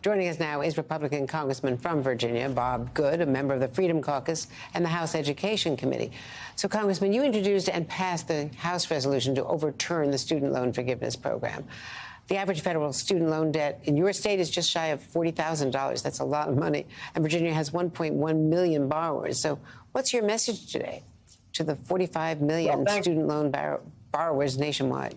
Joining us now is Republican Congressman from Virginia, Bob Good, a member of the Freedom Caucus and the House Education Committee. So, Congressman, you introduced and passed the House resolution to overturn the student loan forgiveness program. The average federal student loan debt in your state is just shy of $40,000. That's a lot of money. And Virginia has 1.1 million borrowers. So what's your message today to the 45 million student loan borrowers nationwide?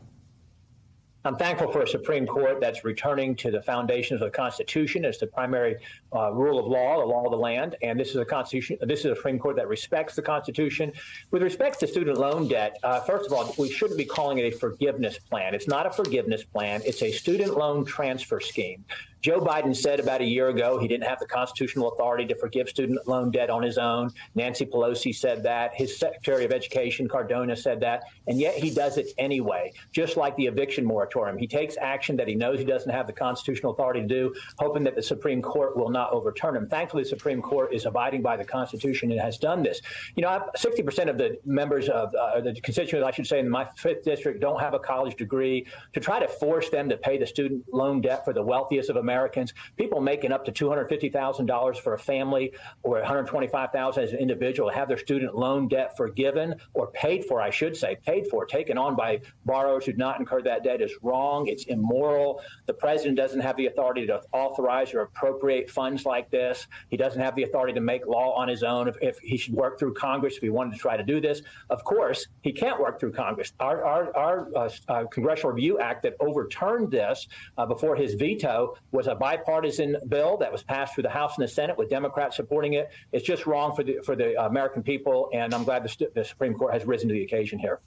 I'm thankful for a Supreme Court that's returning to the foundations of the Constitution as the primary rule of law, the law of the land. And this is a Constitution. This is a Supreme Court that respects the Constitution. With respect to student loan debt, first of all, we shouldn't be calling it a forgiveness plan. It's not a forgiveness plan. It's a student loan transfer scheme. Joe Biden said about a year ago he didn't have the constitutional authority to forgive student loan debt on his own. Nancy Pelosi said that. His Secretary of Education, Cardona, said that. And yet he does it anyway, just like the eviction moratorium. He takes action that he knows he doesn't have the constitutional authority to do, hoping that the Supreme Court will not overturn him. Thankfully, the Supreme Court is abiding by the Constitution and has done this. You know, 60% of the members of the constituents, I should say, in my 5th district don't have a college degree. To try to force them to pay the student loan debt for the wealthiest of Americans, people making up to $250,000 for a family or $125,000 as an individual, have their student loan debt forgiven or paid for, I should say, paid for, taken on by borrowers who do not incur that debt is wrong. It's immoral. The president doesn't have the authority to authorize or appropriate funds like this. He doesn't have the authority to make law on his own. If he should work through Congress if he wanted to try to do this. Of course, he can't work through Congress. Our Congressional Review Act that overturned this before his veto was a bipartisan bill that was passed through the House and the Senate with Democrats supporting it. It's just wrong for the American people, and I'm glad the Supreme Court has risen to the occasion here.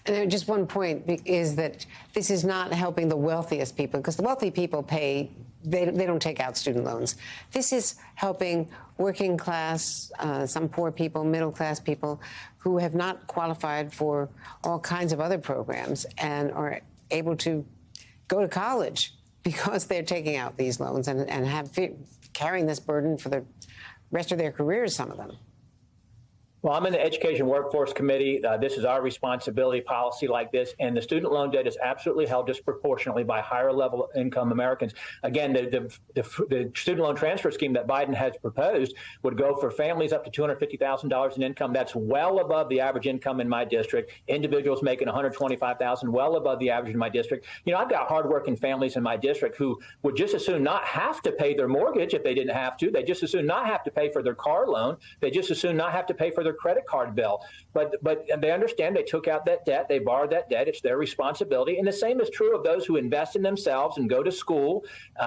And just one point is that this is not helping the wealthiest people, because the wealthy people pay, they don't take out student loans. This is helping working class, some poor people, middle class people who have not qualified for all kinds of other programs and are able to go to college because they're taking out these loans and carrying this burden for the rest of their careers, some of them. Well, I'm in the Education Workforce Committee. This is our responsibility, policy like this. And the student loan debt is absolutely held disproportionately by higher level income Americans. Again, the student loan transfer scheme that Biden has proposed would go for families up to $250,000 in income. That's well above the average income in my district. Individuals making $125,000, well above the average in my district. You know, I've got hardworking families in my district who would just as soon not have to pay their mortgage if they didn't have to. They just as soon not have to pay for their car loan. They just as soon not have to pay for their credit card bill. But they understand they took out that debt, they borrowed that debt, it's their responsibility. And the same is true of those who invest in themselves and go to school,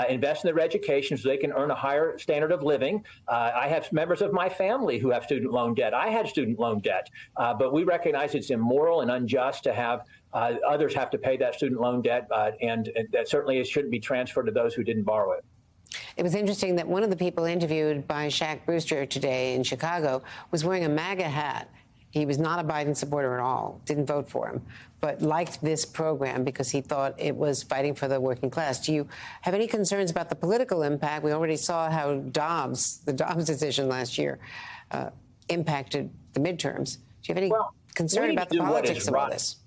invest in their education so they can earn a higher standard of living. I have members of my family who have student loan debt. I had student loan debt, but we recognize it's immoral and unjust to have others have to pay that student loan debt, and that certainly it shouldn't be transferred to those who didn't borrow it. It was interesting that one of the people interviewed by Shaq Brewster today in Chicago was wearing a MAGA hat. He was not a Biden supporter at all, didn't vote for him, but liked this program because he thought it was fighting for the working class. Do you have any concerns about the political impact? We already saw how the Dobbs decision last year impacted the midterms. Do you have any concern about the politics of all this?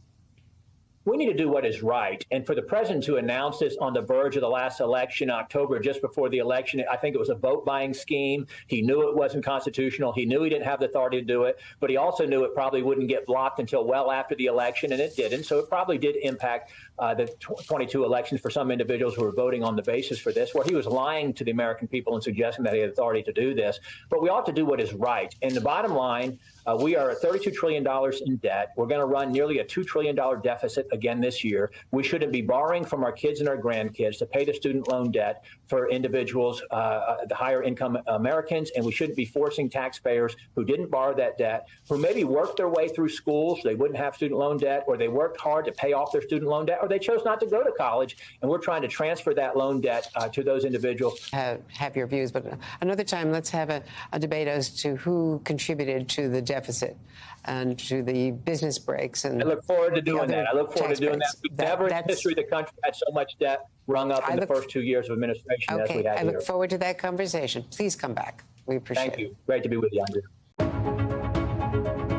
We need to do what is right. And for the president to announce this on the verge of the last election in October, just before the election, I think it was a vote buying scheme. He knew it wasn't constitutional. He knew he didn't have the authority to do it, but he also knew it probably wouldn't get blocked until well after the election, and it didn't. So it probably did impact the 22 elections for some individuals who were voting on the basis for this, where he was lying to the American people and suggesting that he had authority to do this. But we ought to do what is right. And the bottom line, we are at $32 trillion in debt. We're going to run nearly a $2 trillion deficit again this year. We shouldn't be borrowing from our kids and our grandkids to pay the student loan debt for individuals, the higher income Americans, and we shouldn't be forcing taxpayers who didn't borrow that debt, who maybe worked their way through school so they wouldn't have student loan debt, or they worked hard to pay off their student loan debt, or they chose not to go to college, and we're trying to transfer that loan debt to those individuals. Have your views, but another time let's have a debate as to who contributed to the deficit and to the business breaks. And I look forward to doing that. I look forward to doing that. We've never in the history of the country had so much debt rung up in the first 2 years of administration as we had here. I look forward to that conversation. Please come back. We appreciate it. Thank you. Great to be with you, Andrew.